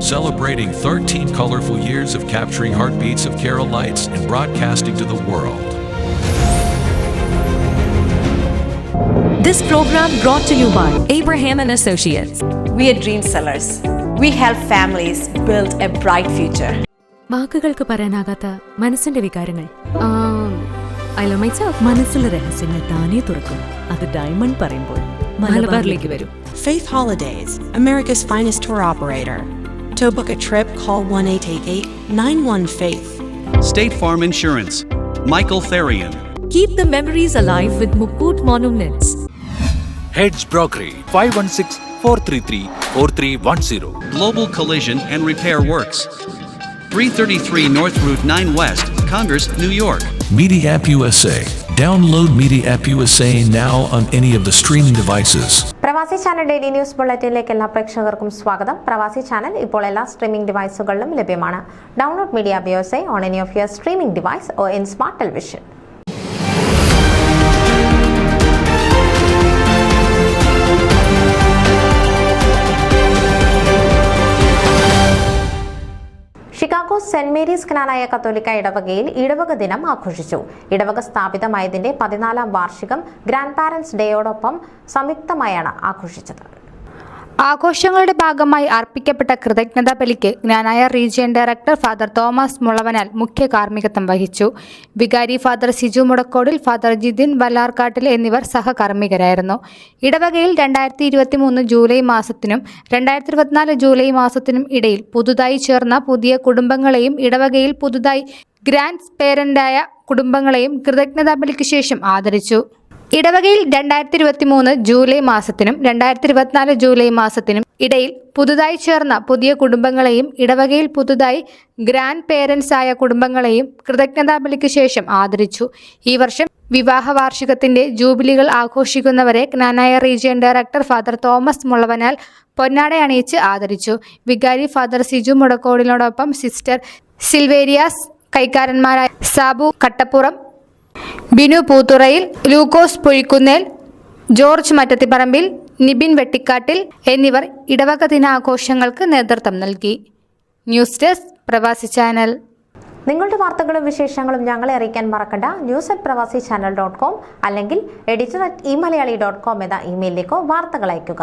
celebrating 13 colorful years of capturing heartbeats of Kerala lights and broadcasting to the world. This program brought to you by Abraham and Associates. We are dream sellers. We help families build a bright future. വാക്കുകൾക്ക് പറയാനാകാത്ത മനസ്സിന്റെ വികാരങ്ങൾ. I love myself. മനസ്സിലെ രഹസ്യങ്ങൾ താനേ തുറക്കും. അത് diamond പറയുമ്പോൾ മലബാറിലേക്ക് വരും. Faith Holidays, America's finest tour operator. To book a trip, call 1-888-91-FAITH. State Farm Insurance, Michael Therian. Keep the memories alive with Mukut Monuments. Heads Brokery 516-433-4310. Global Collision and Repair Works, 333 North Route 9 West, Congress, New York. Media App USA. Download Media App USA now on any of the streaming devices. പ്രവാസി channel daily news ബുള്ളറ്റിനിലേക്ക് എല്ലാ പ്രേക്ഷകർക്കും സ്വാഗതം. പ്രവാസി channel ഇപ്പോൾ എല്ലാ streaming ഡിവൈസുകളിലും ലഭ്യമാണ്. Download media app USA on any of your streaming device or in smart television. Chicago saint Mary's Knanaya കത്തോലിക്ക ഇടവകയിൽ ഇടവക ദിനം ആഘോഷിച്ചു. ഇടവക സ്ഥാപിതമായതിന്റെ 14ാം വാർഷികം ഗ്രാൻഡ് പാരന്റ്സ് ഡേയോടൊപ്പം സംയുക്തമായാണ് ആഘോഷിച്ചത്. ആഘോഷങ്ങളുടെ ഭാഗമായി അർപ്പിക്കപ്പെട്ട കൃതജ്ഞതാ ബലിക്ക് Knanaya region director father Thomas Mulavanal മുഖ്യ കാർമ്മികത്വം വഹിച്ചു. വികാരി ഫാദർ സിജു മുടക്കോടിൽ, ഫാദർ ജിതിൻ വല്ലാർക്കാട്ടിൽ എന്നിവർ സഹകാർമ്മികരായിരുന്നു. ഇടവകയിൽ 2023 ജൂലൈ മാസത്തിനും 2024 ജൂലൈ മാസത്തിനും ഇടയിൽ പുതുതായി ചേർന്ന പുതിയ കുടുംബങ്ങളെയും ഇടവകയിൽ പുതുതായി ഗ്രാൻഡ് പേരന്റായ കുടുംബങ്ങളെയും കൃതജ്ഞതാ ബലിക്ക് ശേഷം ആദരിച്ചു. ഇടവകയിൽ 2023 ജൂലൈ മാസത്തിനും 2024 ജൂലൈ മാസത്തിനും ഇടയിൽ പുതുതായി ചേർന്ന പുതിയ കുടുംബങ്ങളെയും ഇടവകയിൽ പുതുതായി ഗ്രാൻഡ് പേരന്റ്സ് ആയ കുടുംബങ്ങളെയും കൃതജ്ഞതാ ബലിക്ക് ശേഷം ആദരിച്ചു. ഈ വർഷം വിവാഹ വാർഷികത്തിന്റെ ജൂബിലികൾ ആഘോഷിക്കുന്നവരെ Knanaya region director father Thomas Mulavanal പൊന്നാട അണിയിച്ച് ആദരിച്ചു. വികാരി ഫാദർ സിജു മുടക്കോടിനോടൊപ്പം സിസ്റ്റർ സിൽവേരിയാസ്, കൈക്കാരന്മാരായ സാബു കട്ടപ്പുറം, ബിനു പൂത്തുറയിൽ, ലൂക്കോസ് പുഴിക്കുന്നേൽ, ജോർജ് മറ്റത്തിപ്പറമ്പിൽ, നിബിൻ വെട്ടിക്കാട്ടിൽ എന്നിവർ ഇടവക ദിനാഘോഷങ്ങൾക്ക് നേതൃത്വം നൽകി. News desk Pravasi channel. നിങ്ങളുടെ വാർത്തകളും വിശേഷങ്ങളും ഞങ്ങളെ അറിയിക്കാൻ മറക്കണ്ട. news@pravasichannel.com അല്ലെങ്കിൽ editor@eMalayali.com എന്ന ഇമെയിലിലേക്കോ വാർത്തകൾ അയയ്ക്കുക.